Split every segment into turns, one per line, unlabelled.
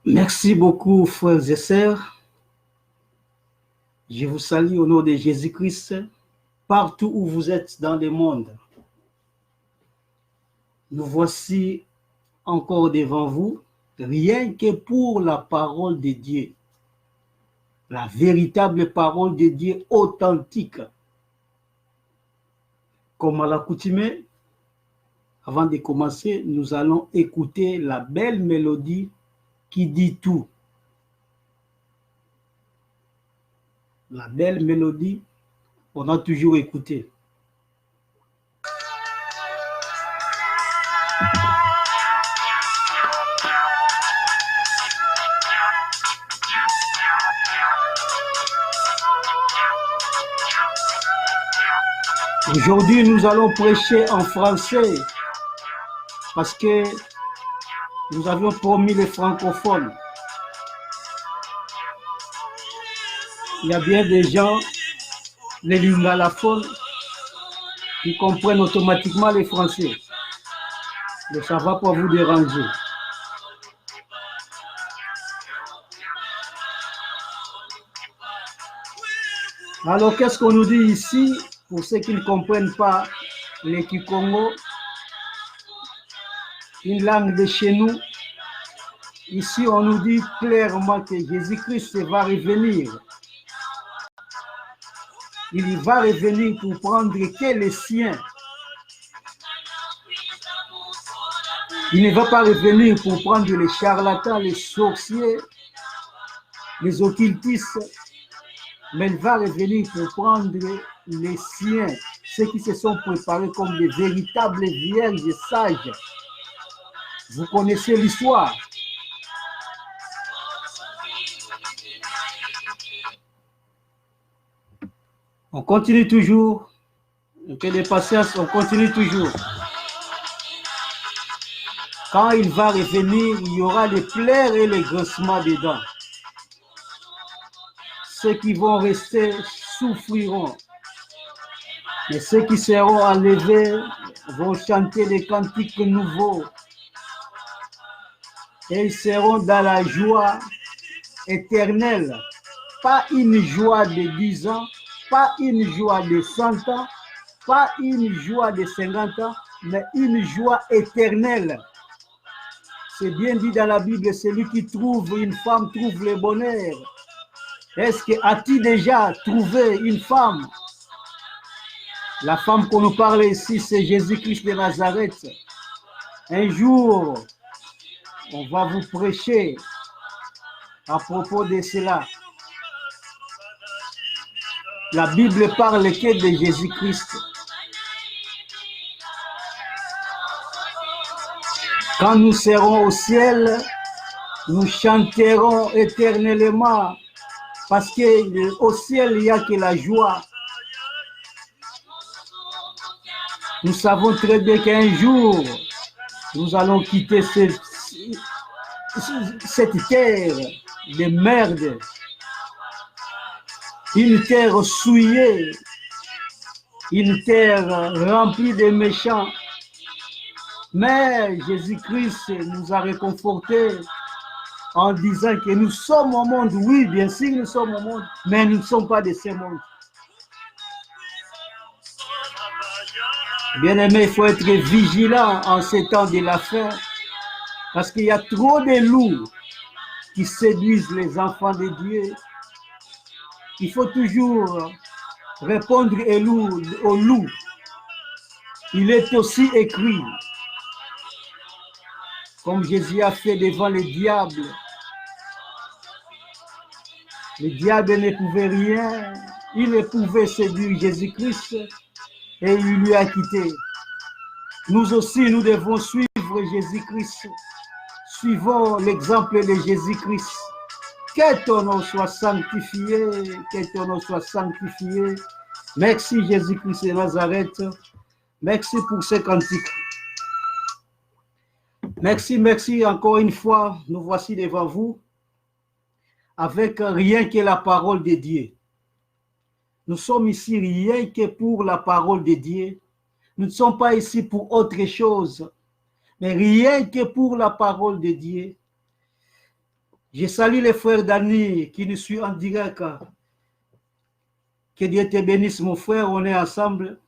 Merci beaucoup, frères et sœurs. Je vous salue au nom de Jésus-Christ, partout où vous êtes dans le monde. Nous voici encore devant vous, rien que pour la parole de Dieu, la véritable parole de Dieu authentique. Comme à l'accoutumée, avant de commencer, nous allons écouter la belle mélodie qui dit tout. La belle mélodie, on a toujours écouté. Aujourd'hui, nous allons prêcher en français parce que nous avions promis les francophones. Il y a bien des gens, les lingalophones, qui comprennent automatiquement les français. Mais ça ne va pas vous déranger. Alors, qu'est-ce qu'on nous dit ici, pour ceux qui ne comprennent pas les Kikongo, une langue de chez nous? Ici, on nous dit clairement que Jésus-Christ va revenir. Il va revenir pour prendre que les siens. Il ne va pas revenir pour prendre les charlatans, les sorciers, les occultistes, mais il va revenir pour prendre les siens, ceux qui se sont préparés comme des véritables vierges sages. Vous connaissez l'histoire. On continue toujours. Un peu de patience, on continue toujours. Quand il va revenir, il y aura les pleurs et les grincements dedans. Ceux qui vont rester souffriront. Mais ceux qui seront enlevés vont chanter des cantiques nouveaux. Et ils seront dans la joie éternelle. Pas une joie de 10 ans, pas une joie de 100 ans, pas une joie de 50 ans, mais une joie éternelle. C'est bien dit dans la Bible, celui qui trouve une femme trouve le bonheur. Est-ce que as-tu déjà trouvé une femme? La femme qu'on nous parle ici, c'est Jésus-Christ de Nazareth. Un jour, on va vous prêcher à propos de cela. La Bible parle que de Jésus-Christ. Quand nous serons au ciel, nous chanterons éternellement parce qu'au ciel, il n'y a que la joie. Nous savons très bien qu'un jour, nous allons quitter cette terre de merde, une terre souillée, une terre remplie de méchants. Mais Jésus-Christ nous a réconfortés en disant que nous sommes au monde. Oui, bien sûr, nous sommes au monde, mais nous ne sommes pas de ce monde. Bien-aimé, il faut être vigilant en ces temps de la fin, parce qu'il y a trop de loups qui séduisent les enfants de Dieu. Il faut toujours répondre au loup. Il est aussi écrit, comme Jésus a fait devant le diable. Le diable ne pouvait rien, il ne pouvait séduire Jésus-Christ et il lui a quitté. Nous aussi, nous devons suivre Jésus-Christ. Suivons l'exemple de Jésus-Christ. Que ton nom soit sanctifié, que ton nom soit sanctifié. Merci Jésus-Christ de Nazareth. Merci pour ces cantiques. Merci encore une fois. Nous voici devant vous avec rien que la parole de Dieu. Nous sommes ici rien que pour la parole de Dieu. Nous ne sommes pas ici pour autre chose, mais rien que pour la parole de Dieu. Je salue les frères d'Annie qui nous suivent en direct. Que Dieu te bénisse, mon frère. On est ensemble.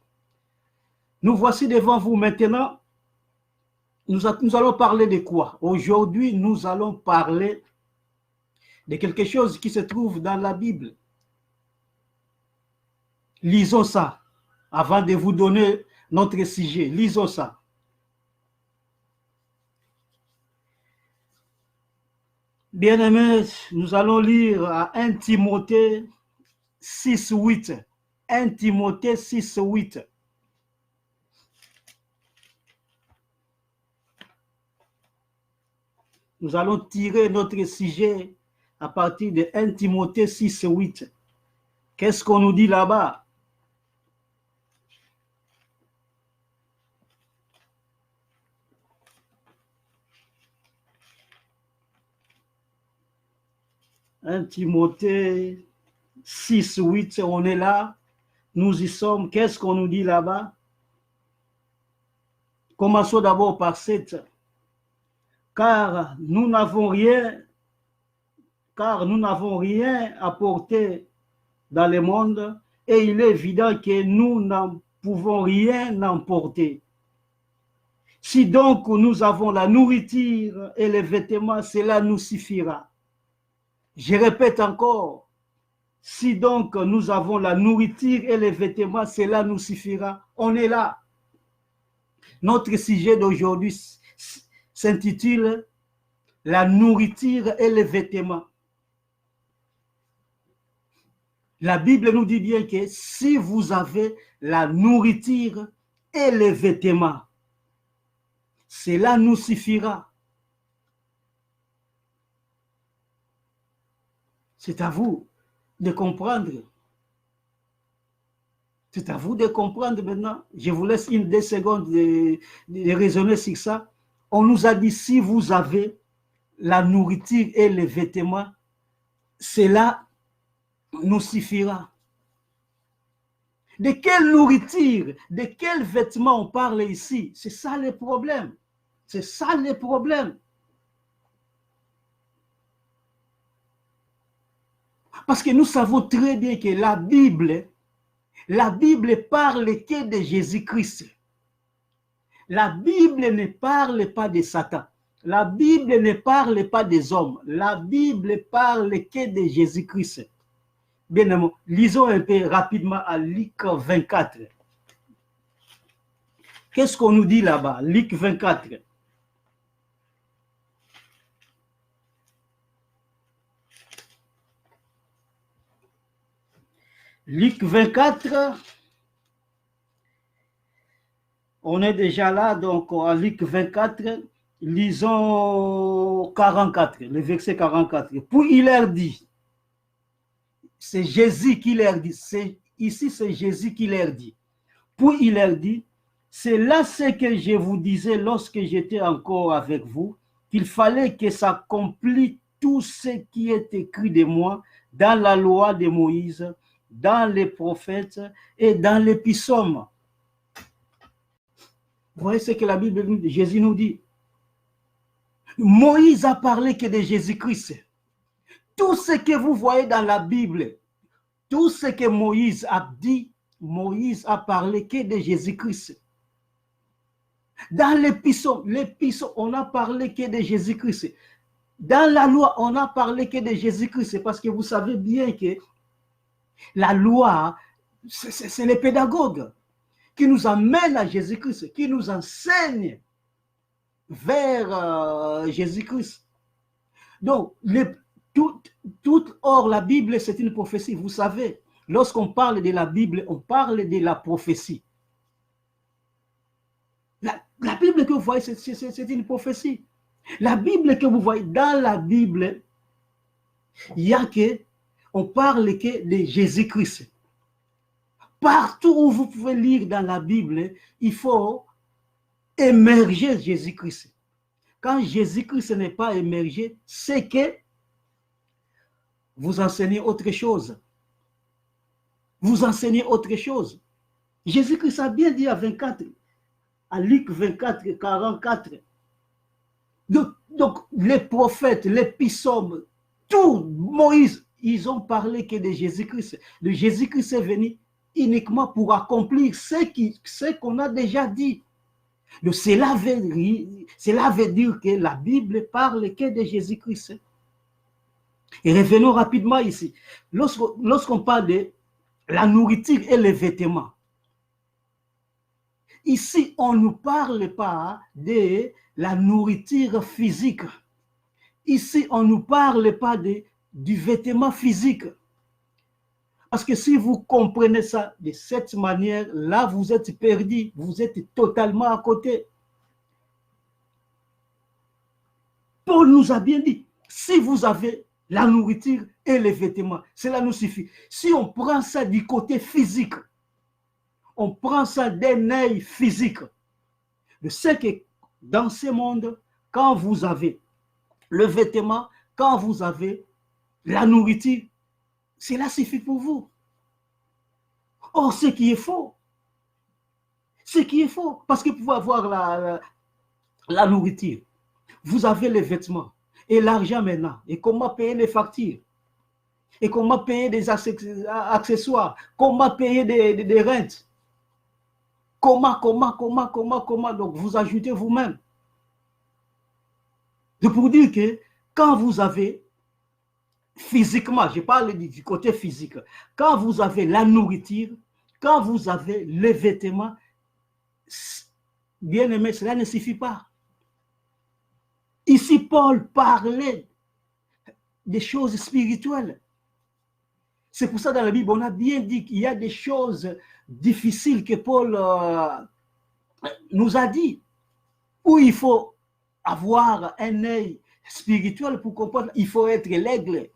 Nous voici devant vous maintenant. Nous allons parler de quoi? Aujourd'hui, nous allons parler de quelque chose qui se trouve dans la Bible. Lisons ça avant de vous donner notre sujet. Lisons ça. Bien-aimés, nous allons lire à 1 Timothée 6:8. 1 Timothée 6:8. Nous allons tirer notre sujet à partir de 1 Timothée 6:8. Qu'est-ce qu'on nous dit là-bas? Un Timothée 6:8, on est là, nous y sommes. Qu'est-ce qu'on nous dit là-bas? Commençons d'abord par 7. Car nous n'avons rien apporté dans le monde et il est évident que nous n'en pouvons rien emporter. Si donc nous avons la nourriture et les vêtements, cela nous suffira. Je répète encore, si donc nous avons la nourriture et les vêtements, cela nous suffira. On est là. Notre sujet d'aujourd'hui s'intitule « La nourriture et les vêtements ». La Bible nous dit bien que si vous avez la nourriture et les vêtements, cela nous suffira. C'est à vous de comprendre. C'est à vous de comprendre maintenant. Je vous laisse 2 secondes de raisonner sur ça. On nous a dit, si vous avez la nourriture et les vêtements, cela nous suffira. De quelle nourriture, de quels vêtements on parle ici? C'est ça le problème. C'est ça le problème. Parce que nous savons très bien que la Bible parle que de Jésus-Christ. La Bible ne parle pas de Satan. La Bible ne parle pas des hommes. La Bible parle que de Jésus-Christ. Bien, lisons un peu rapidement à Luc 24. Qu'est-ce qu'on nous dit là-bas? Luc 24. Luc 24, on est déjà là, donc à Luc 24, lisons 44, le verset 44. Puis il leur dit, c'est Jésus qui leur dit, ici c'est Jésus qui leur dit. Puis il leur dit, c'est là ce que je vous disais lorsque j'étais encore avec vous, qu'il fallait que s'accomplisse tout ce qui est écrit de moi dans la loi de Moïse, dans les prophètes et dans les psaumes. Vous voyez ce que la Bible nous dit, Jésus nous dit. Moïse a parlé que de Jésus-Christ. Tout ce que vous voyez dans la Bible, tout ce que Moïse a dit, Moïse a parlé que de Jésus-Christ. Dans les psaumes, on a parlé que de Jésus-Christ. Dans la loi, on a parlé que de Jésus-Christ, parce que vous savez bien que la loi, c'est les pédagogues qui nous amènent à Jésus-Christ, qui nous enseignent vers Jésus-Christ. Donc, or, la Bible, c'est une prophétie. Vous savez, lorsqu'on parle de la Bible, on parle de la prophétie. La Bible que vous voyez, c'est une prophétie. La Bible que vous voyez, dans la Bible, il y a que on parle que de Jésus-Christ. Partout où vous pouvez lire dans la Bible, il faut émerger Jésus-Christ. Quand Jésus-Christ n'est pas émergé, c'est que vous enseignez autre chose. Vous enseignez autre chose. Jésus-Christ a bien dit à Luc 24, 44. Donc les prophètes, les psaumes, Tout Moïse, ils ont parlé que de Jésus-Christ. De Jésus-Christ est venu uniquement pour accomplir ce qu'on a déjà dit. Donc cela veut dire que la Bible parle que de Jésus-Christ. Et revenons rapidement ici. Lorsqu'on parle de la nourriture et les vêtements, ici, on ne nous parle pas de la nourriture physique. Ici, on ne nous parle pas du vêtement physique. Parce que si vous comprenez ça de cette manière, là, vous êtes perdu, vous êtes totalement à côté. Paul nous a bien dit, si vous avez la nourriture et les vêtements, cela nous suffit. Si on prend ça du côté physique, on prend ça d'un œil physique, de ce que dans ce monde, quand vous avez le vêtement, quand vous avez la nourriture, cela suffit pour vous. Or, ce qui est faux, parce que pour avoir la nourriture, vous avez les vêtements et l'argent maintenant, et comment payer les factures, et comment payer des accessoires, comment payer des rentes, comment, donc vous ajoutez vous-même. C'est pour dire que quand vous avez physiquement, je parle du côté physique, quand vous avez la nourriture, quand vous avez les vêtements, bien aimé, cela ne suffit pas. Ici, Paul parlait des choses spirituelles. C'est pour ça dans la Bible, on a bien dit qu'il y a des choses difficiles que Paul nous a dit, où il faut avoir un œil spirituel pour comprendre, il faut être l'aigle.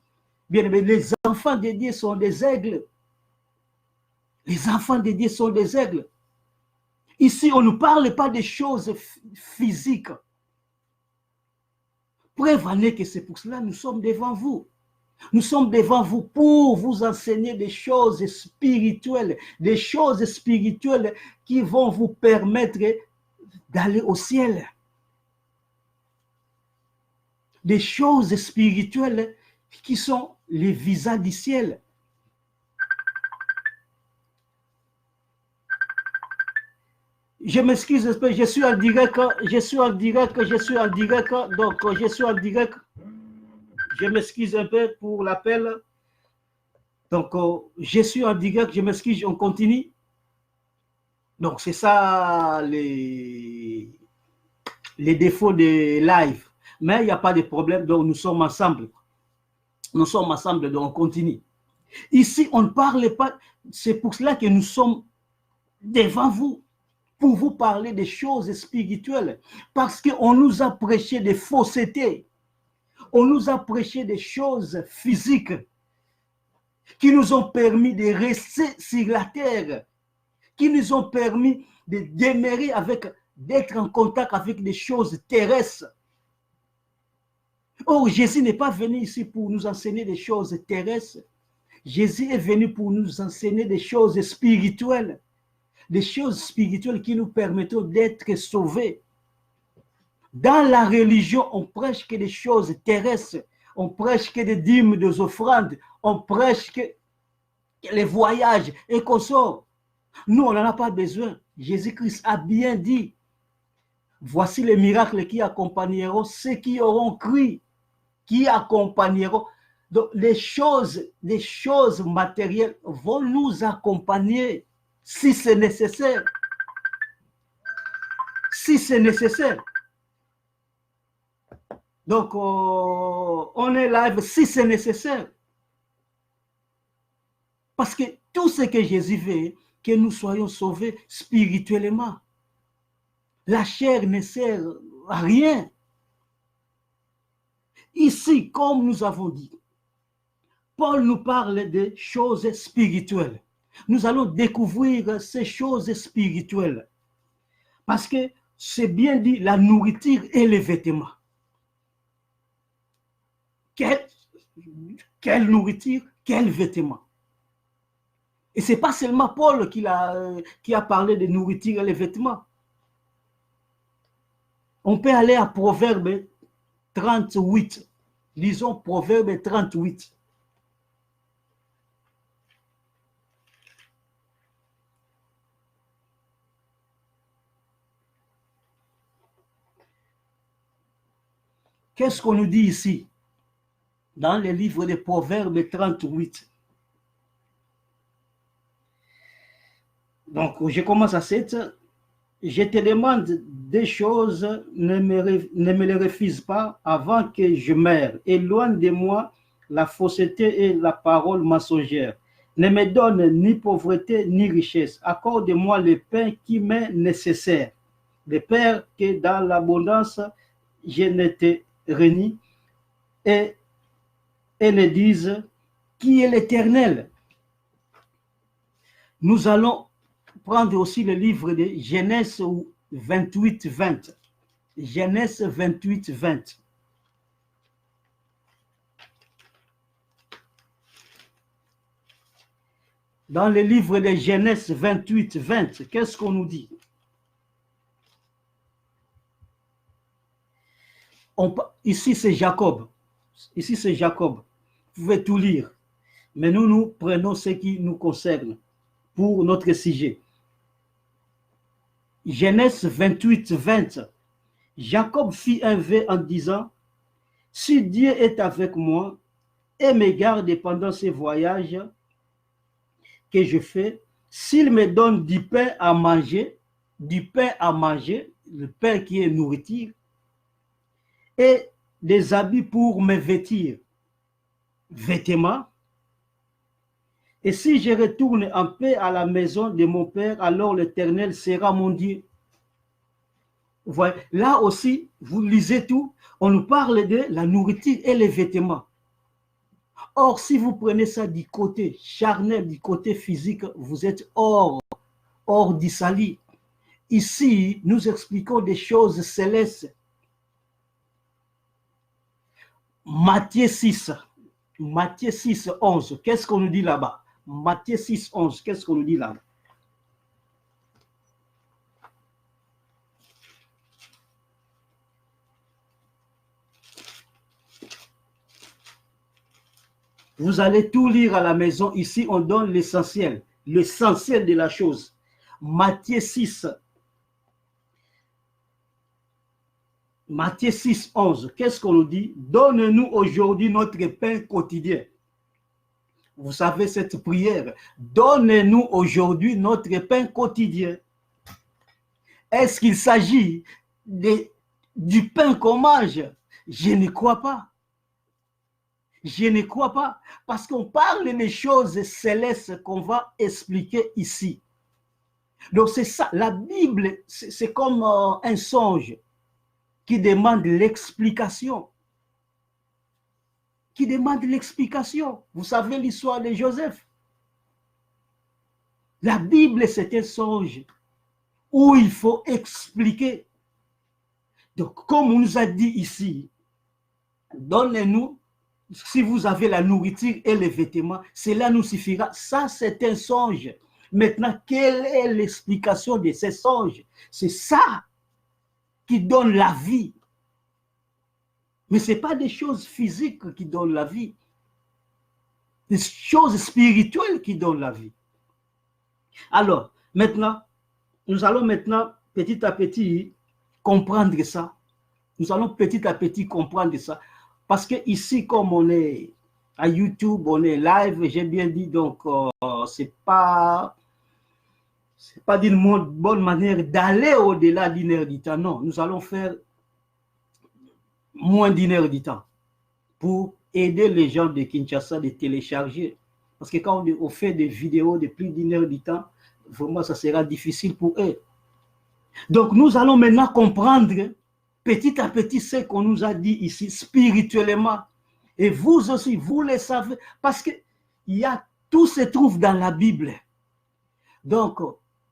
Bien aimé, les enfants de Dieu sont des aigles. Les enfants de Dieu sont des aigles. Ici, on ne parle pas des choses physiques. Preuve en est que c'est pour cela que nous sommes devant vous. Nous sommes devant vous pour vous enseigner des choses spirituelles qui vont vous permettre d'aller au ciel. Des choses spirituelles qui sont les visas du ciel. Je m'excuse, je suis en direct, donc je suis en direct. Je m'excuse un peu pour l'appel. Donc, je suis en direct, je m'excuse, on continue. Donc, c'est ça les défauts de live. Mais il n'y a pas de problème, donc nous sommes ensemble. Nous sommes ensemble, donc on continue. Ici, on ne parle pas, c'est pour cela que nous sommes devant vous, pour vous parler des choses spirituelles, parce qu'on nous a prêché des faussetés, on nous a prêché des choses physiques qui nous ont permis de rester sur la terre, qui nous ont permis de demeurer d'être en contact avec des choses terrestres. Or, Jésus n'est pas venu ici pour nous enseigner des choses terrestres. Jésus est venu pour nous enseigner des choses spirituelles. Des choses spirituelles qui nous permettent d'être sauvés. Dans la religion, on prêche que des choses terrestres. On prêche que des dîmes, des offrandes. On prêche que les voyages et qu'on sort. Nous, on n'en a pas besoin. Jésus-Christ a bien dit, voici les miracles qui accompagneront ceux qui auront cru, qui accompagneront. Donc, les choses matérielles vont nous accompagner si c'est nécessaire. Si c'est nécessaire. Donc, on est live si c'est nécessaire. Parce que tout ce que Jésus veut, que nous soyons sauvés spirituellement. La chair ne sert à rien. Ici, comme nous avons dit, Paul nous parle de choses spirituelles. Nous allons découvrir ces choses spirituelles. Parce que c'est bien dit, la nourriture et les vêtements. Quelle nourriture, quel vêtement. Et ce n'est pas seulement Paul qui a parlé de nourriture et les vêtements. On peut aller à Proverbe 38. Lisons Proverbe 38. Qu'est-ce qu'on nous dit ici dans le livre de Proverbes 38? Donc, je commence à 7. Je te demande des choses, ne me les refuse pas avant que je meure. Éloigne de moi la fausseté et la parole mensongère. Ne me donne ni pauvreté ni richesse. Accorde-moi le pain qui m'est nécessaire. Le Père, que dans l'abondance, je ne te renie. Et ne dise, qui est l'Éternel? Nous allons prendre aussi le livre de Genèse 28, 20. Genèse 28, 20. Dans le livre de Genèse 28, 20, qu'est-ce qu'on nous dit? Ici, c'est Jacob. Ici, c'est Jacob. Vous pouvez tout lire. Mais nous prenons ce qui nous concerne pour notre sujet. Genèse 28, 20. Jacob fit un vœu en disant, si Dieu est avec moi et me garde pendant ces voyages que je fais, s'il me donne du pain à manger, le pain qui est nourriture, et des habits pour me vêtir, vêtements, et si je retourne en paix à la maison de mon Père, alors l'Éternel sera mon Dieu. Vous voyez, là aussi, vous lisez tout, on nous parle de la nourriture et les vêtements. Or, si vous prenez ça du côté charnel, du côté physique, vous êtes hors du salut. Ici, nous expliquons des choses célestes. Matthieu 6, 11, qu'est-ce qu'on nous dit là-bas? Matthieu 6, 11, qu'est-ce qu'on nous dit là-bas? Vous allez tout lire à la maison. Ici, on donne l'essentiel de la chose. Matthieu 6, 11, qu'est-ce qu'on nous dit? Donne-nous aujourd'hui notre pain quotidien. Vous savez cette prière. Donne-nous aujourd'hui notre pain quotidien. Est-ce qu'il s'agit du pain qu'on mange? Je ne crois pas. Je ne crois pas. Parce qu'on parle des choses célestes qu'on va expliquer ici. Donc c'est ça. La Bible, c'est comme un songe qui demande l'explication. Qui demande l'explication. Vous savez l'histoire de Joseph. La Bible, c'est un songe où il faut expliquer. Donc, comme on nous a dit ici, donnez-nous, si vous avez la nourriture et les vêtements, cela nous suffira. Ça, c'est un songe. Maintenant, quelle est l'explication de ces songes? C'est ça qui donne la vie. Mais ce n'est pas des choses physiques qui donnent la vie. Des choses spirituelles qui donnent la vie. Alors, maintenant, nous allons maintenant, petit à petit, comprendre ça. Nous allons petit à petit comprendre ça. Parce que ici, comme on est à YouTube, on est live, j'ai bien dit, donc, c'est pas d'une bonne manière d'aller au-delà d'une heure du temps. Non, nous allons faire moins d'une heure du temps pour aider les gens de Kinshasa de télécharger. Parce que quand on fait des vidéos de plus d'une heure du temps, vraiment, ça sera difficile pour eux. Donc, nous allons maintenant comprendre petit à petit ce qu'on nous a dit ici, spirituellement. Et vous aussi, vous le savez, parce que tout se trouve dans la Bible. Donc,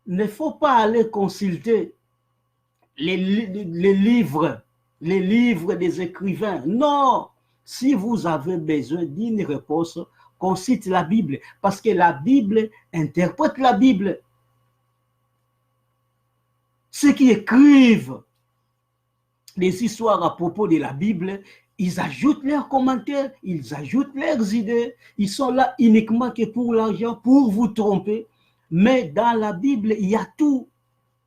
il ne faut pas aller consulter les livres des écrivains. Non, si vous avez besoin d'une réponse, consulte la Bible, parce que la Bible interprète la Bible. Ceux qui écrivent des histoires à propos de la Bible, ils ajoutent leurs commentaires, ils ajoutent leurs idées. Ils sont là uniquement que pour l'argent, pour vous tromper. Mais dans la Bible, il y a tout.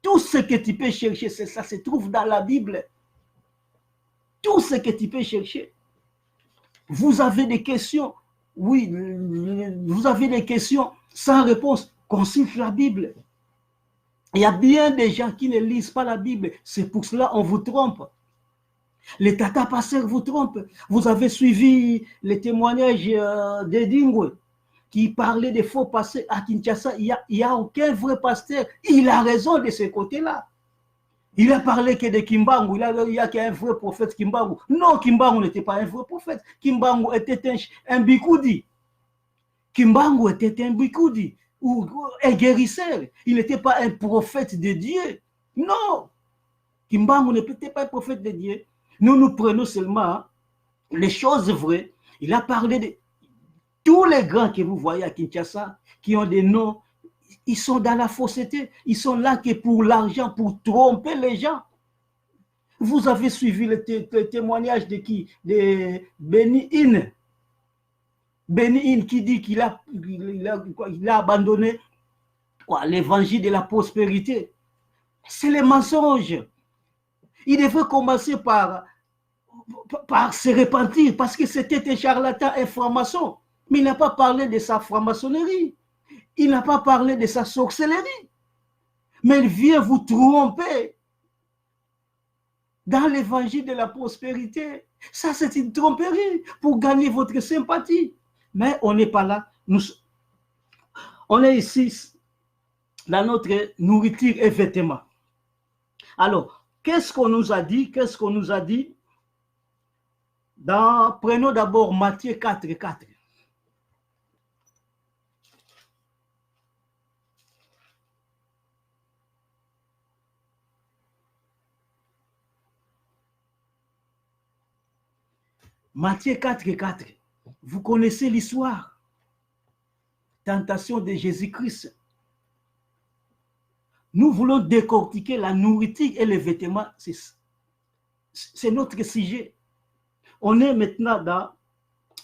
Tout ce que tu peux chercher, ça se trouve dans la Bible. Tout ce que tu peux chercher. Vous avez des questions, oui, vous avez des questions sans réponse. Consulte la Bible. Il y a bien des gens qui ne lisent pas la Bible. C'est pour cela qu'on vous trompe. Les tata pasteurs vous trompent. Vous avez suivi les témoignages d'Edingwe qui parlait des faux pasteurs à Kinshasa. Il n'y a aucun vrai pasteur. Il a raison de ce côté-là. Il a parlé que de Kimbangu. Il y a qu'un vrai prophète Kimbangu. Non, Kimbangu n'était pas un vrai prophète. Kimbangu était un bikoudi. Kimbangu était un bikoudi ou un guérisseur. Il n'était pas un prophète de Dieu. Non. Kimbangu n'était pas un prophète de Dieu. Nous prenons seulement les choses vraies. Il a parlé de tous les grands que vous voyez à Kinshasa, qui ont des noms, ils sont dans la fausseté. Ils sont là que pour l'argent, pour tromper les gens. Vous avez suivi le témoignage de qui? De Benny Hinn. Benny Hinn qui dit qu'il a abandonné l'évangile de la prospérité. C'est les mensonges. Il devait commencer par se repentir parce que c'était un charlatan, un franc-maçon. Mais il n'a pas parlé de sa franc-maçonnerie. Il n'a pas parlé de sa sorcellerie. Mais il vient vous tromper dans l'évangile de la prospérité. Ça, c'est une tromperie pour gagner votre sympathie. Mais on n'est pas là. On est ici dans notre nourriture et vêtements. Alors, qu'est-ce qu'on nous a dit? Qu'est-ce qu'on nous a dit? Prenons d'abord Matthieu 4, 4. Matthieu 4, 4. Vous connaissez l'histoire. Tentation de Jésus-Christ. Nous voulons décortiquer la nourriture et les vêtements. C'est notre sujet. On est maintenant dans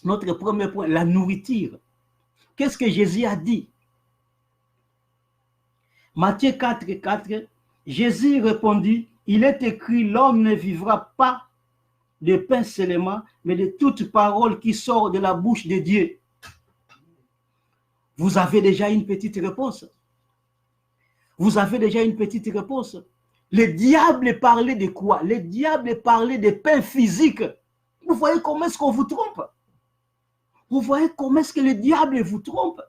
notre premier point, la nourriture. Qu'est-ce que Jésus a dit? Matthieu 4, 4. Jésus répondit, il est écrit, l'homme ne vivra pas de pain seulement, mais de toute parole qui sort de la bouche de Dieu. Vous avez déjà une petite réponse. Vous avez déjà une petite réponse. Le diable parlait de quoi? Le diable parlait de pain physique. Vous voyez comment est-ce qu'on vous trompe? Vous voyez comment est-ce que le diable vous trompe?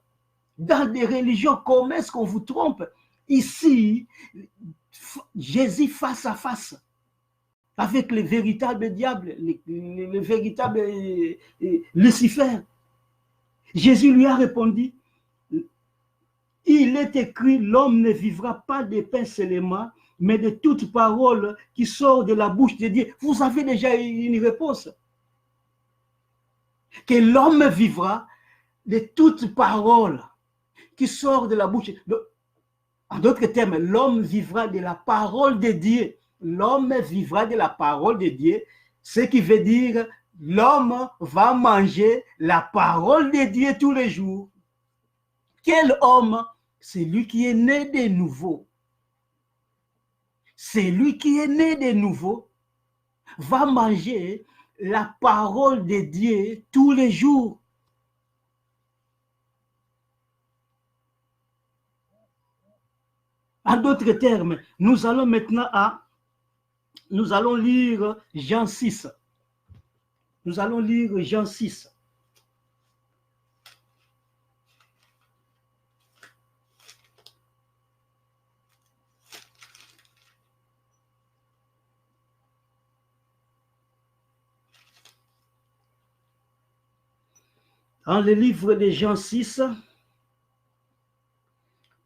Dans des religions, comment est-ce qu'on vous trompe? Ici, Jésus face à face avec le véritable diable, le véritable Lucifer. Jésus lui a répondu, il est écrit, l'homme ne vivra pas de pain seulement, mais de toute parole qui sort de la bouche de Dieu. Vous avez déjà une réponse. Que l'homme vivra de toute parole qui sort de la bouche. En d'autres termes, l'homme vivra de la parole de Dieu. L'homme vivra de la parole de Dieu, ce qui veut dire l'homme va manger la parole de Dieu tous les jours. Quel homme? C'est lui qui est né de nouveau. C'est lui qui est né de nouveau va manger la parole de Dieu tous les jours. En d'autres termes, nous allons maintenant nous allons lire Jean 6. Nous allons lire Jean 6. Dans le livre de Jean 6,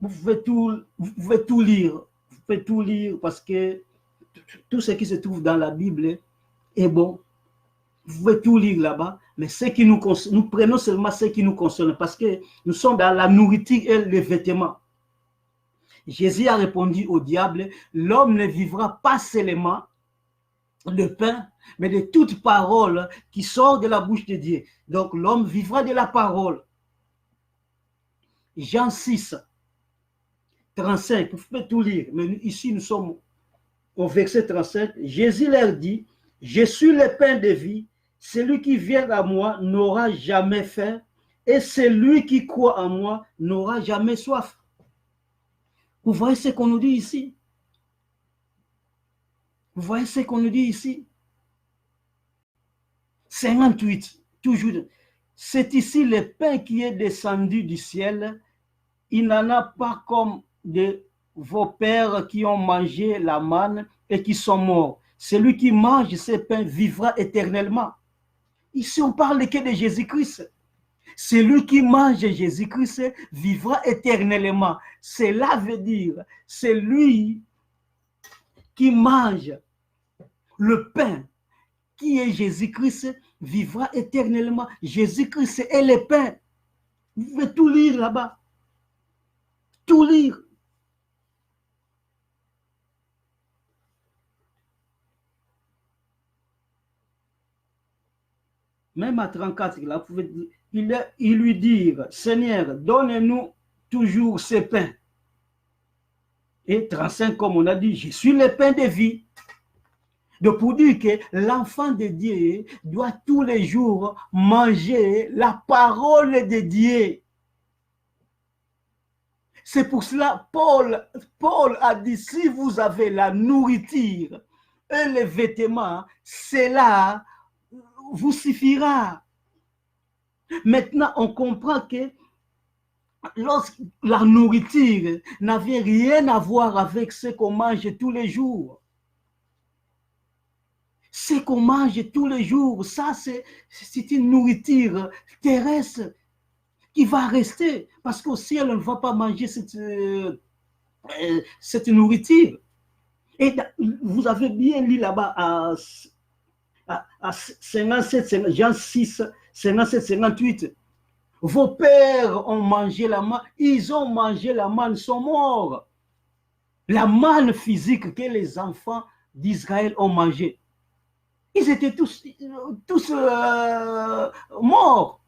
vous pouvez tout lire. Vous pouvez tout lire parce que tout ce qui se trouve dans la Bible est bon. Vous pouvez tout lire là-bas, mais nous prenons seulement ce qui nous concerne parce que nous sommes dans la nourriture et les vêtements. Jésus a répondu au diable, l'homme ne vivra pas seulement de pain, mais de toute parole qui sort de la bouche de Dieu. Donc l'homme vivra de la parole. Jean 6, 35, vous pouvez tout lire, mais ici nous sommes au verset 35. Jésus leur dit, je suis le pain de vie, celui qui vient à moi n'aura jamais faim, et celui qui croit en moi n'aura jamais soif. Vous voyez ce qu'on nous dit ici? Vous voyez ce qu'on nous dit ici? 58, toujours. C'est ici le pain qui est descendu du ciel. Il n'en a pas comme de vos pères qui ont mangé la manne et qui sont morts. Celui qui mange ce pain vivra éternellement. Ici, on parle que de Jésus-Christ. Celui qui mange Jésus-Christ vivra éternellement. Cela veut dire, celui qui mange le pain qui est Jésus-Christ vivra éternellement. Jésus-Christ est le pain. Vous pouvez tout lire là-bas. Tout lire. Même à 34, là, vous pouvez, il lui dire, Seigneur, donne-nous toujours ce pain. Et 35, comme on a dit, je suis le pain de vie. Donc pour dire que l'enfant de Dieu doit tous les jours manger la parole de Dieu. C'est pour cela Paul a dit, si vous avez la nourriture et les vêtements, cela vous suffira. Maintenant, on comprend que lorsque la nourriture n'avait rien à voir avec ce qu'on mange tous les jours. Ce qu'on mange tous les jours, ça c'est une nourriture terrestre qui va rester. Parce qu'au ciel, on ne va pas manger cette nourriture. Et vous avez bien lu là-bas à 57, Jean 6, 57, 58. Vos pères ont mangé la manne, ils ont mangé la manne, ils sont morts. La manne physique que les enfants d'Israël ont mangé. Ils étaient tous morts.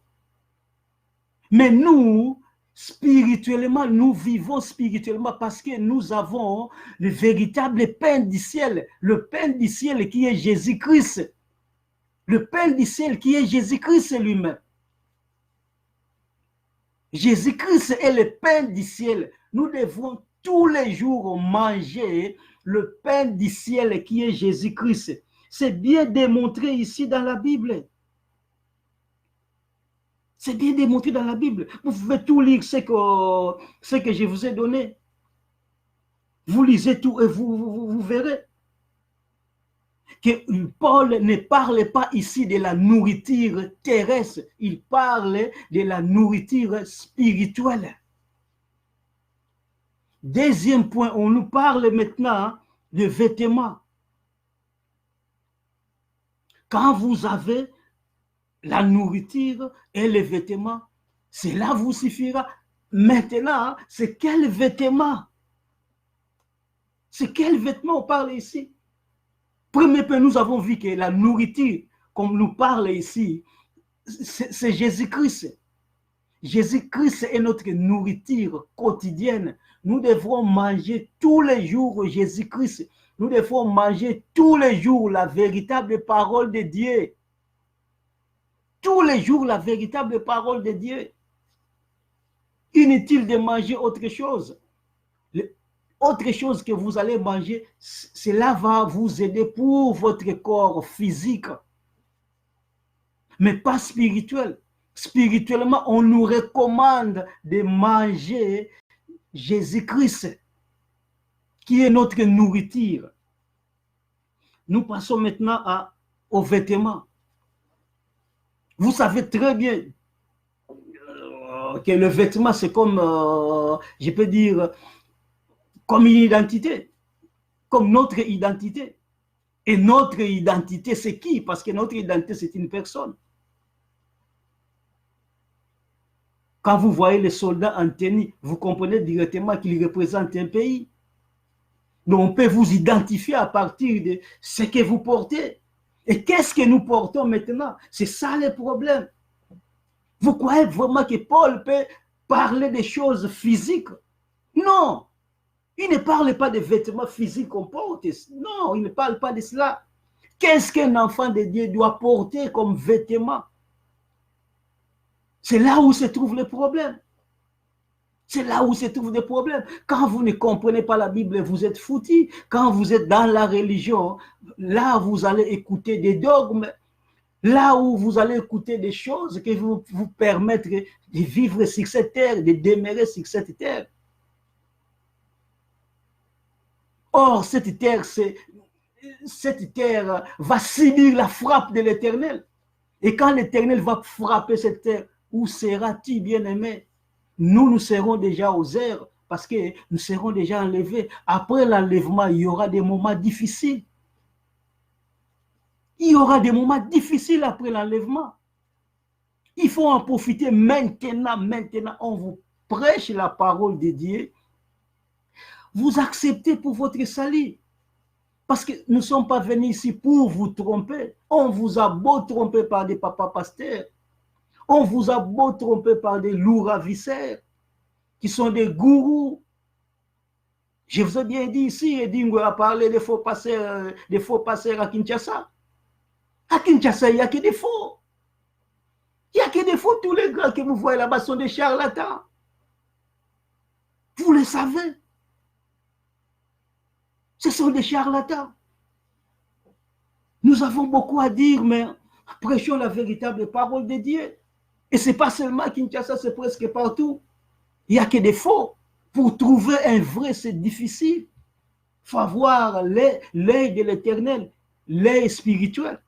Mais nous, spirituellement, nous vivons spirituellement parce que nous avons le véritable pain du ciel. Le pain du ciel qui est Jésus-Christ. Le pain du ciel qui est Jésus-Christ lui-même. Jésus-Christ est le pain du ciel. Nous devons tous les jours manger le pain du ciel qui est Jésus-Christ. C'est bien démontré ici dans la Bible. C'est bien démontré dans la Bible. Vous pouvez tout lire ce que je vous ai donné. Vous lisez tout et vous verrez que Paul ne parle pas ici de la nourriture terrestre. Il parle de la nourriture spirituelle. Deuxième point, on nous parle maintenant de vêtements. Quand vous avez la nourriture et les vêtements, cela vous suffira. Maintenant, c'est quel vêtement? C'est quel vêtement on parle ici? Premier point, nous avons vu que la nourriture, comme nous parle ici, c'est Jésus-Christ. Jésus-Christ est notre nourriture quotidienne. Nous devrons manger tous les jours Jésus-Christ. Nous devons manger tous les jours la véritable parole de Dieu. Tous les jours la véritable parole de Dieu. Inutile de manger autre chose. Autre chose que vous allez manger, cela va vous aider pour votre corps physique, mais pas spirituel. Spirituellement, on nous recommande de manger Jésus-Christ, qui est notre nourriture. Nous passons maintenant aux vêtements. Vous savez très bien que le vêtement, c'est comme, je peux dire, comme une identité, comme notre identité. Et notre identité, c'est qui? Parce que notre identité, c'est une personne. Quand vous voyez les soldats en tenue, vous comprenez directement qu'ils représentent un pays. Donc, on peut vous identifier à partir de ce que vous portez. Et qu'est-ce que nous portons maintenant? C'est ça le problème. Vous croyez vraiment que Paul peut parler des choses physiques? Non. Il ne parle pas des vêtements physiques qu'on porte. Non, il ne parle pas de cela. Qu'est-ce qu'un enfant de Dieu doit porter comme vêtement? C'est là où se trouve le problème. C'est là où se trouvent des problèmes. Quand vous ne comprenez pas la Bible, vous êtes foutus. Quand vous êtes dans la religion, là, vous allez écouter des dogmes. Là où vous allez écouter des choses qui vont vous permettre de vivre sur cette terre, de demeurer sur cette terre. Or, cette terre va subir la frappe de l'Éternel. Et quand l'Éternel va frapper cette terre, où seras-tu, bien-aimé? Nous serons déjà aux airs parce que nous serons déjà enlevés. Après l'enlèvement, il y aura des moments difficiles. Il y aura des moments difficiles après l'enlèvement. Il faut en profiter maintenant. Maintenant, on vous prêche la parole de Dieu. Vous acceptez pour votre salut. Parce que nous ne sommes pas venus ici pour vous tromper. On vous a beau tromper par des papas pasteurs. On vous a beau tromper par des loups ravisseurs qui sont des gourous. Je vous ai bien dit ici, Edingo a parlé des faux passeurs à Kinshasa. À Kinshasa, il n'y a que des faux. Il n'y a que des faux. Tous les gars que vous voyez là-bas sont des charlatans. Vous le savez. Ce sont des charlatans. Nous avons beaucoup à dire, mais prêchons la véritable parole de Dieu. Et ce n'est pas seulement à Kinshasa, c'est presque partout. Il n'y a que des faux. Pour trouver un vrai, c'est difficile. Il faut avoir l'œil de l'Éternel, l'œil spirituel.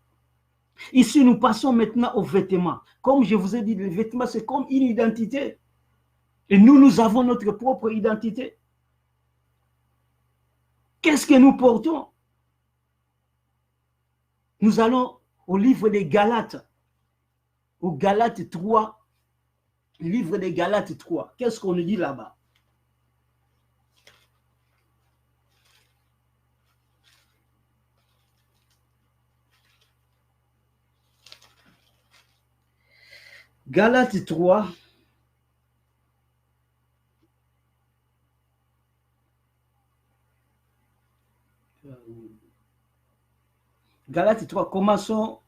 Ici, nous passons maintenant aux vêtements. Comme je vous ai dit, les vêtements, c'est comme une identité. Et nous avons notre propre identité. Qu'est-ce que nous portons? Nous allons au livre des Galates. Au Galates 3. Livre des Galates 3. Qu'est-ce qu'on nous dit là-bas? Galates 3. Galates 3, commençons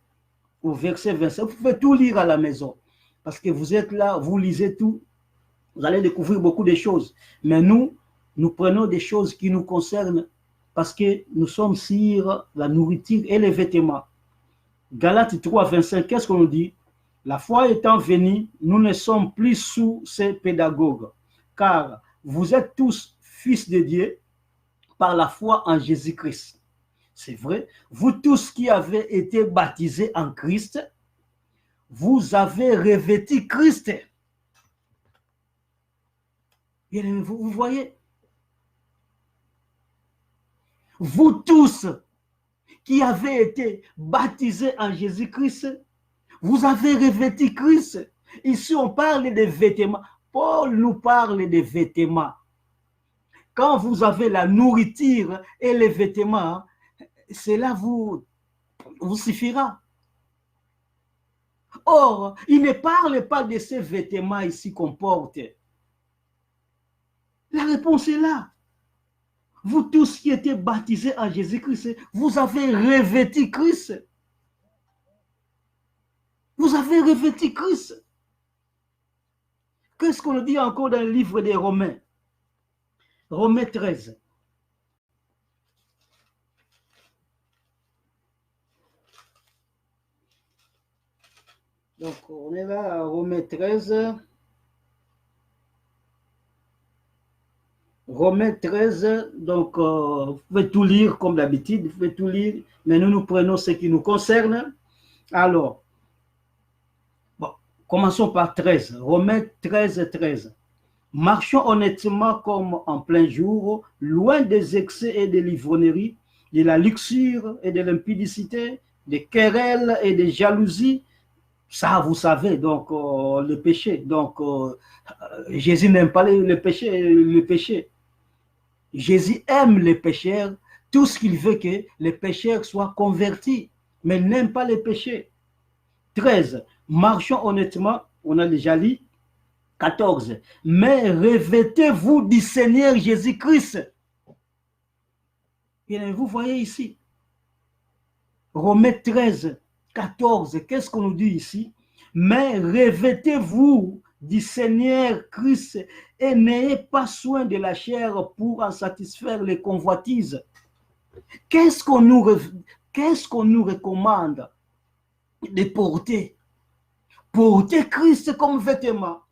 au verset 25. Vous pouvez tout lire à la maison. Parce que vous êtes là, vous lisez tout. Vous allez découvrir beaucoup de choses. Mais nous prenons des choses qui nous concernent parce que nous sommes sur la nourriture et les vêtements. Galates 3, 25, qu'est-ce qu'on nous dit? La foi étant venue, nous ne sommes plus sous ces pédagogues, car vous êtes tous fils de Dieu par la foi en Jésus-Christ. C'est vrai, vous tous qui avez été baptisés en Christ, vous avez revêtu Christ. Vous voyez? Vous tous qui avez été baptisés en Jésus-Christ, vous avez revêtu Christ. Ici, on parle des vêtements. Paul nous parle des vêtements. Quand vous avez la nourriture et les vêtements, cela vous suffira. Or, il ne parle pas de ces vêtements ici qu'on porte. La réponse est là. Vous tous qui étiez baptisés en Jésus-Christ, vous avez revêtu Christ. Vous avez revêtu Christ. Qu'est-ce qu'on dit encore dans le livre des Romains? Romains 13. Donc, on est là à Romains 13. Romains 13, donc vous pouvez tout lire comme d'habitude, vous pouvez tout lire, mais nous prenons ce qui nous concerne. Alors, bon, commençons par 13, Romains 13, 13. Marchons honnêtement comme en plein jour, loin des excès et des livronnneries, de la luxure et de l'impudicité, des querelles et des jalousies. Ça, vous savez, donc le péché. Donc, Jésus n'aime pas le péché. Jésus aime les pécheurs, tout ce qu'il veut que les pécheurs soient convertis, mais il n'aime pas les péchés. 13. Marchons honnêtement, on a déjà lu. 14. Mais revêtez-vous du Seigneur Jésus-Christ. Vous voyez ici, Romains 13, 14, qu'est-ce qu'on nous dit ici? Mais revêtez-vous du Seigneur Christ et n'ayez pas soin de la chair pour en satisfaire les convoitises. Qu'est-ce qu'on nous recommande de porter? Porter Christ comme vêtement.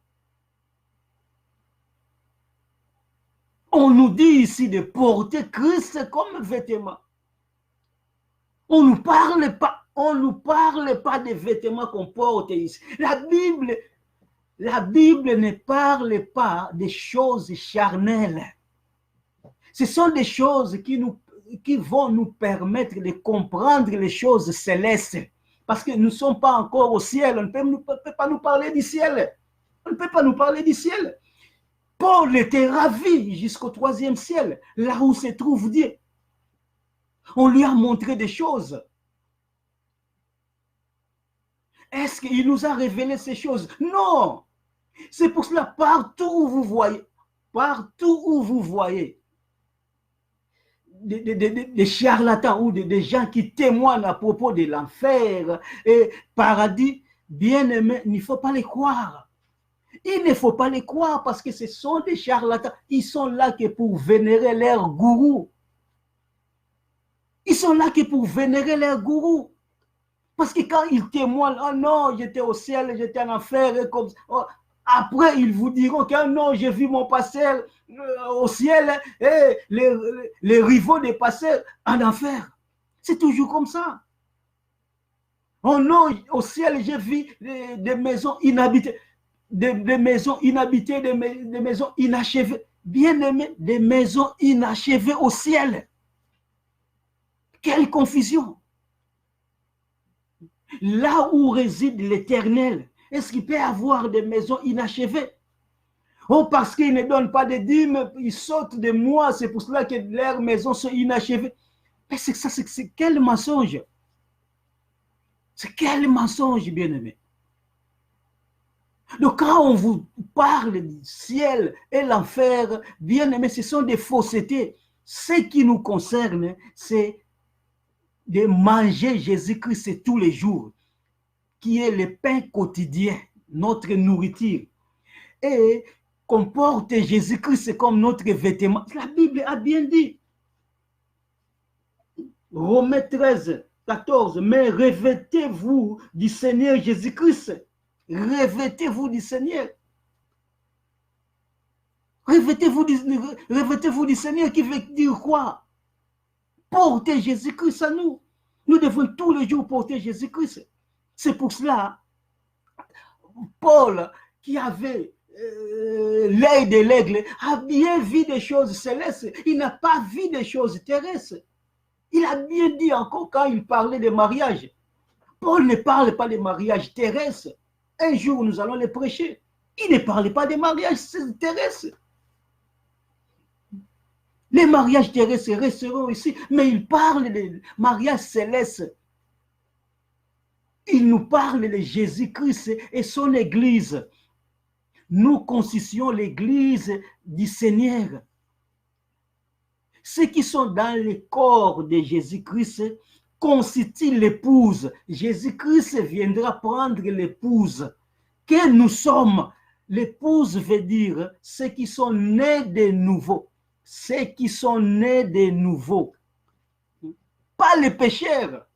On nous dit ici de porter Christ comme vêtement. On ne nous parle pas des vêtements qu'on porte ici. La Bible ne parle pas des choses charnelles. Ce sont des choses qui vont nous permettre de comprendre les choses célestes. Parce que nous ne sommes pas encore au ciel. On ne peut pas nous parler du ciel. On ne peut pas nous parler du ciel. Paul était ravi jusqu'au 3e ciel, là où se trouve Dieu. On lui a montré des choses. Est-ce qu'il nous a révélé ces choses? Non. C'est pour cela, partout où vous voyez des charlatans ou des gens qui témoignent à propos de l'enfer et paradis, bien aimé, il ne faut pas les croire. Il ne faut pas les croire parce que ce sont des charlatans. Ils sont là que pour vénérer leur gourou. Ils sont là que pour vénérer leur gourou. Parce que quand ils témoignent, oh non, j'étais au ciel, j'étais en enfer, et comme ça. Oh, après, ils vous diront que oh non, j'ai vu mon passé au ciel et les rivaux des passés en enfer. C'est toujours comme ça. Oh non, au ciel, j'ai vu des maisons inhabitées. Des maisons inhabitées, des maisons inachevées. Bien aimé, des maisons inachevées au ciel. Quelle confusion! Là où réside l'Éternel, est-ce qu'il peut avoir des maisons inachevées? Oh, parce qu'ils ne donnent pas de dîmes, ils sautent de moi, c'est pour cela que leurs maisons sont inachevées. Mais c'est quel mensonge? C'est quel mensonge, bien aimé? Donc quand on vous parle du ciel et l'enfer, bien aimé, ce sont des faussetés. Ce qui nous concerne, c'est de manger Jésus-Christ tous les jours, qui est le pain quotidien, notre nourriture. Et qu'on porte Jésus-Christ comme notre vêtement. La Bible a bien dit. Romains 13, 14, mais revêtez-vous du Seigneur Jésus-Christ. Revêtez-vous du Seigneur. Revêtez-vous du Seigneur qui veut dire quoi? Porter Jésus-Christ à nous. Nous devons tous les jours porter Jésus-Christ. C'est pour cela, Paul, qui avait l'œil de l'aigle, a bien vu des choses célestes. Il n'a pas vu des choses terrestres. Il a bien dit encore quand il parlait de mariage. Paul ne parle pas de mariage terrestre. Un jour, nous allons les prêcher. Il ne parle pas de mariage terrestre. Les mariages terrestres resteront ici, mais il parle de mariage céleste. Il nous parle de Jésus-Christ et son Église. Nous constituons l'Église du Seigneur. Ceux qui sont dans le corps de Jésus-Christ constituent l'épouse. Jésus-Christ viendra prendre l'épouse. Que nous sommes, l'épouse veut dire ceux qui sont nés de nouveau. Ceux qui sont nés de nouveau. Pas les pécheurs.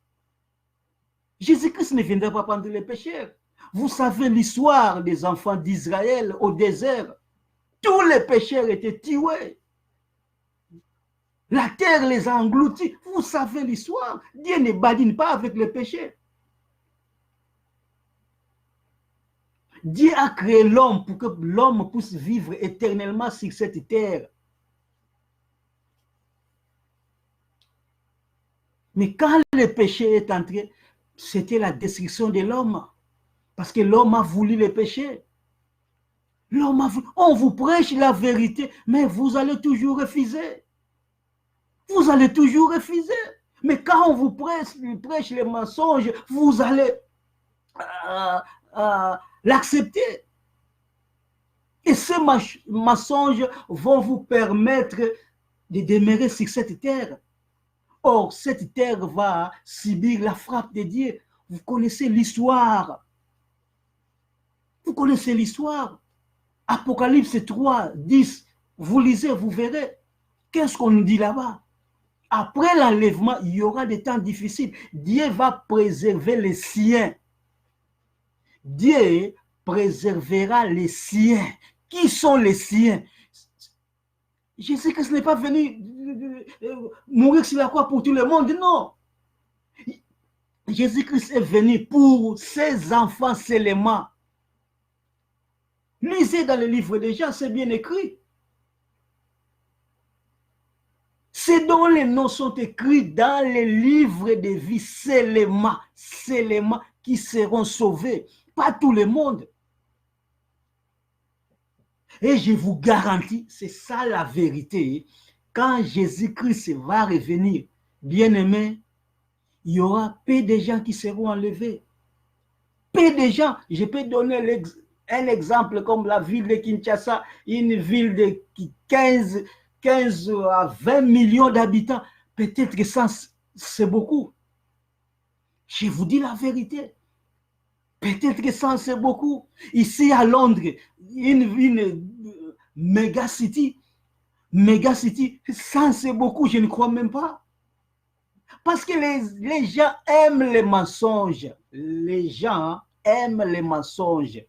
Jésus-Christ ne viendra pas prendre les pécheurs. Vous savez l'histoire des enfants d'Israël au désert. Tous les pécheurs étaient tués. La terre les a engloutis. Vous savez l'histoire. Dieu ne badine pas avec les péchés. Dieu a créé l'homme pour que l'homme puisse vivre éternellement sur cette terre. Mais quand le péché est entré, c'était la destruction de l'homme. Parce que l'homme a voulu le péché. L'homme a voulu. On vous prêche la vérité, mais vous allez toujours refuser. vous allez toujours refuser. Mais quand on vous prêche les mensonges, vous allez l'accepter. Et ces mensonges vont vous permettre de demeurer sur cette terre. Or, cette terre va subir la frappe de Dieu. Vous connaissez l'histoire. Vous connaissez l'histoire. Apocalypse 3, 10. Vous lisez, vous verrez. Qu'est-ce qu'on nous dit là-bas? Après l'enlèvement, il y aura des temps difficiles. Dieu va préserver les siens. Dieu préservera les siens. Qui sont les siens? Jésus-Christ n'est pas venu mourir sur la croix pour tout le monde, non. Jésus-Christ est venu pour ses enfants seulement. Lisez dans le livre des gens, c'est bien écrit. Ceux dont les noms sont écrits dans les livres de vie seulement qui seront sauvés. Pas tout le monde. Et je vous garantis, c'est ça la vérité. Quand Jésus-Christ va revenir, bien-aimé, il y aura peu de gens qui seront enlevés. Peu de gens. Je peux donner un exemple comme la ville de Kinshasa, une ville de 15 à 20 millions d'habitants. Peut-être que ça, c'est beaucoup. Je vous dis la vérité. Peut-être que ça, c'est beaucoup. Ici à Londres, une méga city, ça, c'est beaucoup, je ne crois même pas. Parce que les gens aiment les mensonges. Les gens aiment les mensonges.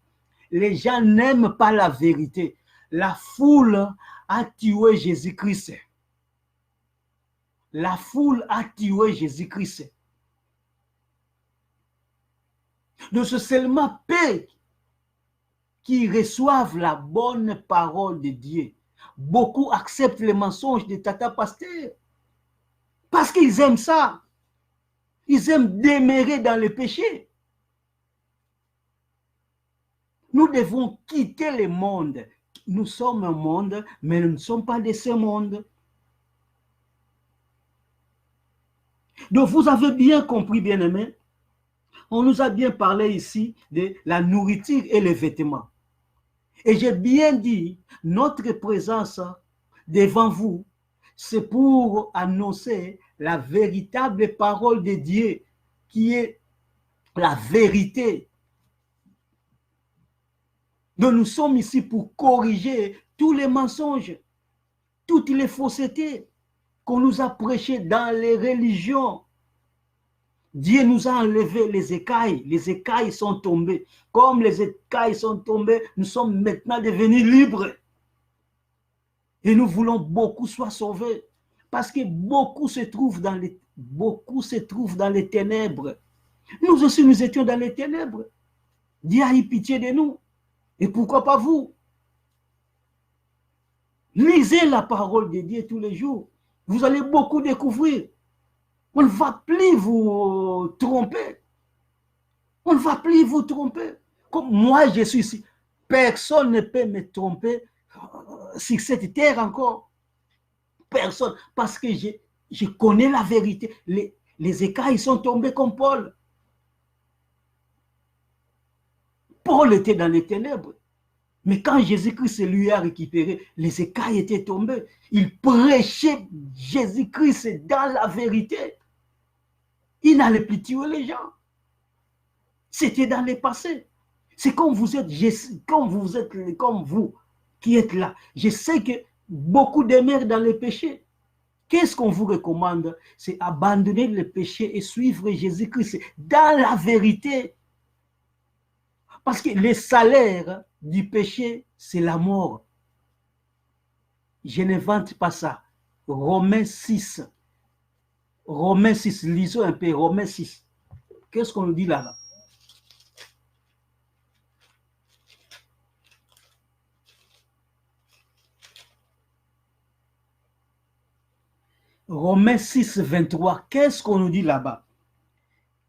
Les gens n'aiment pas la vérité. La foule a tué Jésus-Christ. La foule a tué Jésus-Christ. Donc c'est seulement peu qui reçoivent la bonne parole de Dieu. Beaucoup acceptent les mensonges de Tata Pasteur. Parce qu'ils aiment ça. Ils aiment demeurer dans le péché. Nous devons quitter le monde. Nous sommes un monde, mais nous ne sommes pas de ce monde. Donc vous avez bien compris, bien-aimés. On nous a bien parlé ici de la nourriture et les vêtements. Et j'ai bien dit, notre présence devant vous, c'est pour annoncer la véritable parole de Dieu, qui est la vérité. Donc nous sommes ici pour corriger tous les mensonges, toutes les faussetés qu'on nous a prêchées dans les religions. Dieu nous a enlevé les écailles sont tombées. Comme les écailles sont tombées, nous sommes maintenant devenus libres. Et nous voulons beaucoup soient sauvés. Parce que beaucoup se trouvent dans les ténèbres. Nous aussi, nous étions dans les ténèbres. Dieu a eu pitié de nous. Et pourquoi pas vous? Lisez la parole de Dieu tous les jours. Vous allez beaucoup découvrir. On ne va plus vous tromper. On ne va plus vous tromper. Comme moi, je suis ici. Personne ne peut me tromper sur cette terre encore. Personne. Parce que je connais la vérité. Les écailles sont tombés comme Paul. Paul était dans les ténèbres. Mais quand Jésus-Christ lui a récupéré, les écailles étaient tombées. Il prêchait Jésus-Christ dans la vérité. Il n'allait plus tuer les gens. C'était dans le passé. C'est comme vous êtes, comme vous qui êtes là. Je sais que beaucoup demeurent dans le péché. Qu'est-ce qu'on vous recommande? C'est abandonner le péché et suivre Jésus-Christ dans la vérité. Parce que le salaire du péché, c'est la mort. Je n'invente pas ça. Romains 6. Romains 6, lisons un peu, Romains 6. Qu'est-ce qu'on nous dit là-bas? Romains 6, 23. Qu'est-ce qu'on nous dit là-bas?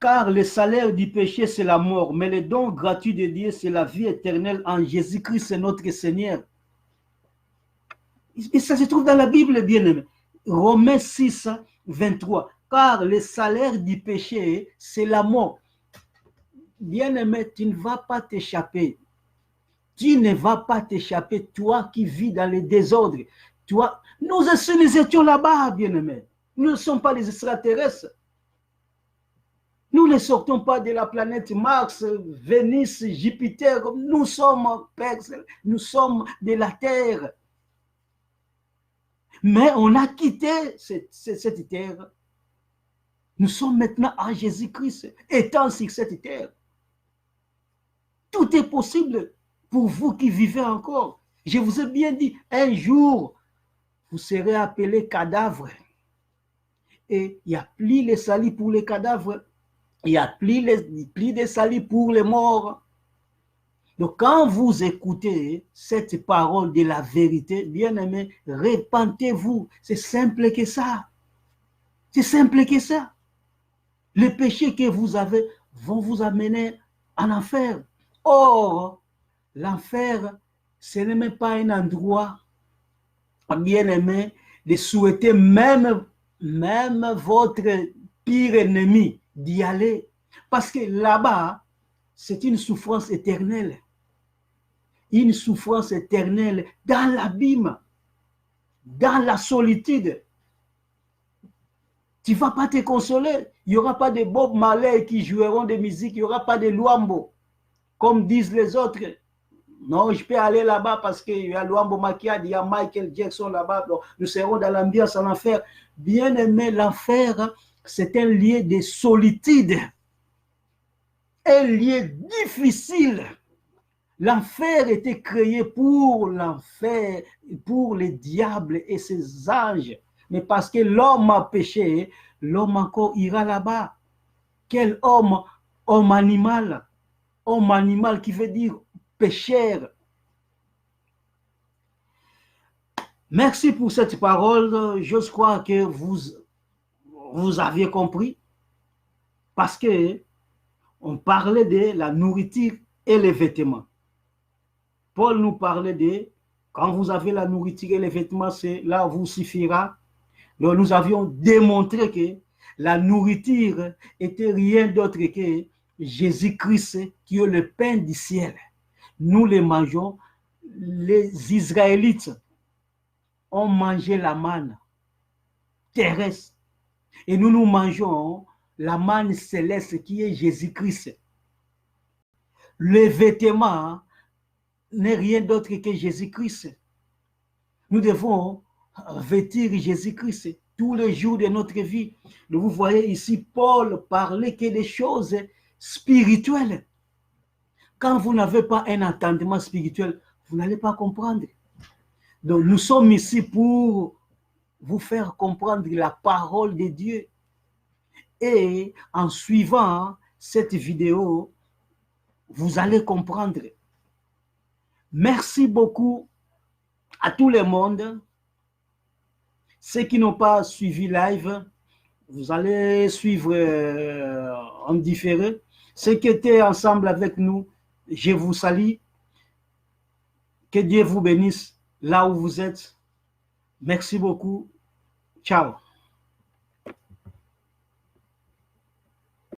Car le salaire du péché, c'est la mort, mais le don gratuit de Dieu, c'est la vie éternelle en Jésus-Christ, notre Seigneur. Et ça se trouve dans la Bible, bien-aimé. Romains 6, 23. Car le salaire du péché, c'est la mort. Bien-aimé, tu ne vas pas t'échapper. Tu ne vas pas t'échapper, toi qui vis dans les désordres. Toi, nous aussi, nous étions là-bas, bien-aimés. Nous ne sommes pas des extraterrestres. Nous ne sortons pas de la planète Mars, Vénus, Jupiter. Nous sommes de la Terre. Mais on a quitté cette terre. Nous sommes maintenant en Jésus-Christ, étant sur cette terre. Tout est possible pour vous qui vivez encore. Je vous ai bien dit, un jour, vous serez appelés cadavres. Et il n'y a plus les salis pour les cadavres. Il n'y a plus de salis pour les morts. Donc, quand vous écoutez cette parole de la vérité, bien-aimés, repentez-vous. C'est simple que ça. C'est simple que ça. Les péchés que vous avez vont vous amener en enfer. Or, l'enfer, ce n'est même pas un endroit, bien-aimé, de souhaiter même votre pire ennemi d'y aller. Parce que là-bas, c'est une souffrance éternelle. Une souffrance éternelle dans l'abîme, dans la solitude. Tu ne vas pas te consoler. Il n'y aura pas de Bob Marley qui joueront de musique. Il n'y aura pas de Luambo, comme disent les autres. Non, je peux aller là-bas parce qu'il y a Luambo Makiadi, il y a Michael Jackson là-bas. Nous serons dans l'ambiance en enfer. Bien aimé, l'enfer, c'est un lieu de solitude. Un lieu difficile. L'enfer était créé pour l'enfer, pour les diables et ses anges. Mais parce que l'homme a péché, l'homme encore ira là-bas. Quel homme? Homme animal. Homme animal qui veut dire pécheur. Merci pour cette parole. Je crois que vous aviez compris. Parce que on parlait de la nourriture et les vêtements. Paul nous parlait de, quand vous avez la nourriture et les vêtements, c'est là où vous suffira. Donc nous avions démontré que la nourriture était rien d'autre que Jésus-Christ qui est le pain du ciel. Nous les mangeons. Les Israélites ont mangé la manne terrestre. Et nous mangeons la manne céleste qui est Jésus-Christ. Les vêtements n'est rien d'autre que Jésus-Christ. Nous devons vêtir Jésus-Christ tous les jours de notre vie. Donc vous voyez ici Paul parler que des choses spirituelles. Quand vous n'avez pas un entendement spirituel, vous n'allez pas comprendre. Donc nous sommes ici pour vous faire comprendre la parole de Dieu. Et en suivant cette vidéo, vous allez comprendre. Merci beaucoup à tout le monde. Ceux qui n'ont pas suivi live, vous allez suivre en différé. Ceux qui étaient ensemble avec nous, je vous salue. Que Dieu vous bénisse là où vous êtes. Merci beaucoup. Ciao.